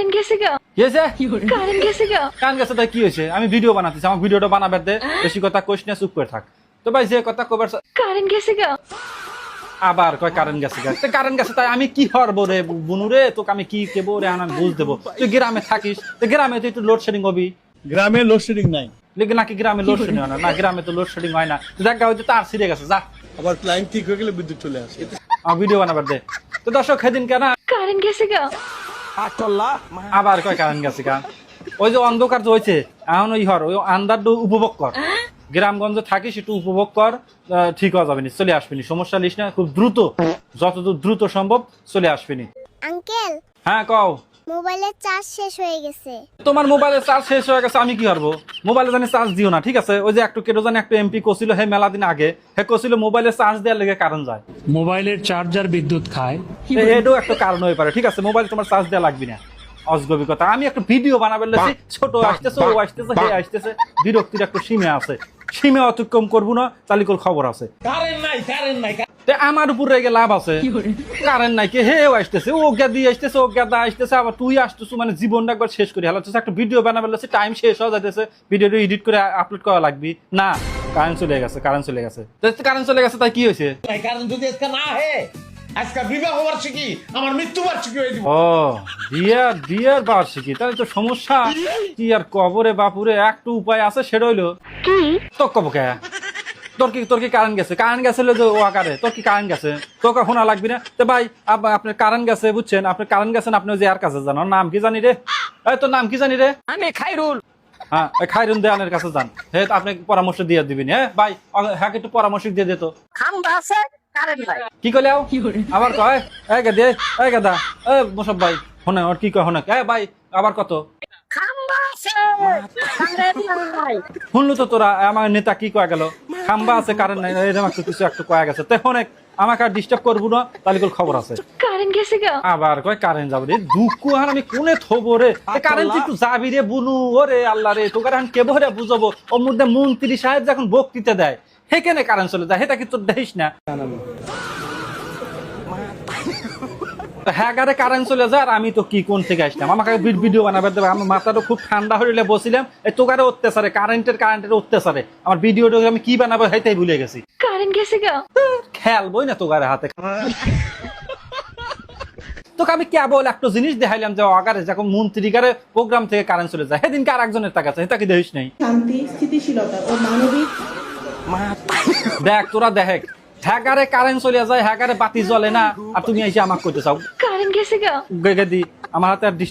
Current গেছে গা। কি হয়েছে? কারেন্ট গেছে গা। কারেন্ট গেছে তাই কি হয়েছে? আমি ভিডিও বানাতেছি, আমার ভিডিওটা বানাবে দে, বেশি কথা কইস না, চুপ করে থাক। তো ভাই যে কথা কবার কারেন্ট গেছে গা। আবার কয় কারেন্ট গেছে গেছে কারেন্ট গেছে তাই আমি কি হরবো রে বুনু রে, তোকে আমি কি কেবো রে, আমি বুঝ দেবো। তুই গ্রামে থাকিস, তো গ্রামে তো একটু লোডশেডিং হবি। গ্রামে লোডশেডিং নাই, লেকিন নাকি গ্রামে লোডশেডিং হয় না? না, গ্রামে তো লোডশেডিং হয় না। দেখ গা হয়তো তার ছিঁড়ে গেছে, যা আবার লাইন ঠিক হয়ে গেলে বিদ্যুৎ চলে আসে। আমার ভিডিও বানাবার দে। তো দর্শক সেদিন কেন কারেন্ট গেছে গা। আবার কয় কারেন্ট গেছে গা। ওই যে অন্ধকার যে হয়েছে এখন ওই হর ওই আন্দারটা উপভোগ কর, গ্রামগঞ্জে থাকিস একটু উপভোগ কর, ঠিক হয়ে যাবে নি, চলে আসবিনি, সমস্যা লিস না, খুব দ্রুত, যতদূর দ্রুত সম্ভব চলে আসবিনি। আঙ্কেল, হ্যাঁ কও। মোবাইলের চার্জ শেষ হয়ে গেছে। তোমার মোবাইলের চার্জ শেষ হয়ে গেছে, আমি কি করবো? মোবাইলে জানি চার্জ দিও না, ঠিক আছে? ওই যে একটু কেটো জানি একটু এমপি কছিল হে মেলা দিন আগে, হে কছিল মোবাইলের চার্জ দেওয়ার লেগে কারণ যায়, মোবাইলের চার্জার বিদ্যুৎ খায়। এটাও একটা কারণ হয়ে পারে, ঠিক আছে? মোবাইল তোমার চার্জ দেওয়া লাগবে না, অজগবি কথা। আমি একটা ভিডিও বানাবে লেছি, ছোট আসতেছে, ও আসতেছে, হে আসতেছে, বিরক্তির একটা সীমা আছে, সীমা অতিক্রম করবো না, তালিকল খবর আছে। তে আমার উপর রেগে লাভ আছে? কারেন্ট নাই কে হে আসতেছে, ও গেদি আসতেছে, ও গেদা আসতেছে, আবার তুই আসতেছ, মানে জীবনটা একবার শেষ করে হেলাচ্ছিস। একটা ভিডিও বানাবে লেছি, টাইম শেষ হয়ে যাইতেছে, ভিডিওটা এডিট করে আপলোড করা লাগবি না, কারেন্ট চলে গেছে, কারেন্ট চলে গেছে। কারেন্ট চলে গেছে তাই কি হয়েছে? কারণ যদি আজকে না হে আজকে বিবাহ বার্ষিকী, আমার মৃত্যু বার্ষিকী হয়ে দিব। ও বিয়ার বার্ষিকী, তাহলে তো সমস্যা কি আর কবরে বাপুরে। একটু উপায় আছে, সেটা হইলো কি? তো কব কে তোর কি কারেন্ট গেছে? কারেন্ট গেছে যে ও আকারে তোর কি কারেন্ট গেছে? তোকে শোনা লাগবি না? তো ভাই আপনার কারেন্ট গেছে, বুঝছেন? আপনি কারেন্ট গেছেন, আপনি ওই যে আর কাছে যান, ওর নাম কি জানি রে? এই তোর নাম কি জানি রে? আমি খাইরুল। হ্যাঁ, ওই খাইরুন দেয়ানের কাছে যান, হে আপনি পরামর্শ দিয়ে দিবেন। হ্যাঁ ভাই, হ্যাঁ একটু পরামর্শ দিয়ে দিত। খাম্বা আছে, কারেন্ট নাই। কি কইলে আবার কয় এই গাদে, এই গাদা, এই মোসব ভাই শোনে ওর কি কয় শোনে। এই ভাই আবার কত খাম্বা আছে, কারেন্ট নাই। শুনলো তো তোরা, আমার নেতা কি কয়ে গেল? খাম্বা আছে, কারেন্ট নাই, এরকম একটু কিছু একটু কয়ে গেছে। তো অনেক আমাকে আর ডিস্টার্ব করবো না, তাহলে খবর আছে। কারেন্ট গেছে গা। আবার কয় কারেন্ট যাবে রে, দুঃখ আর আমি কোনে থবো রে? কারেন্ট একটু যাবি রে বুনু, ওরে আল্লাহ রে, তোকে এখন কেবো রে বুঝবো। ওর মধ্যে মন্ত্রী সাহেব যখন বক্তৃতা দেয়, সেখানে কারেন্ট চলে যায়, সেটা কি তোর দেখিস না? হ্যাঁ গারে কারেন্ট চলে যায়, আর আমি তো কি কোন থেকে আসলাম? আমাকে ভিডিও বানাবে দেবে, আমার মাথাটা খুব ঠান্ডা হইলে বসিলাম, এই তোকারে অত্যাচারে, কারেন্টের অত্যাচারে আমার ভিডিওটা আমি কি বানাবো সেটাই ভুলে গেছি। কারেন্ট গেছে গা। খেলবই না তোকারে হাতে। তোকে আমি কেবল একটা জিনিস দেখাইলাম যে আগারে যখন মন্ত্রীকারে প্রোগ্রাম থেকে কারেন্ট চলে যায়, সেদিনকে আর একজনের টাকা আছে, তাকে দেখিস নাই? শান্তি, স্থিতিশীলতা ও মানবিক। দেখ তোরা দেখ, হ্যাগারে কারেন্ট চলে যায়, হ্যাগারে বাতি জ্বলে না, আর তুমি এসে আমাকে কইতে চাও কারেন্ট গেছে গা। দি আমার হাতে আর ডিস্টার্ব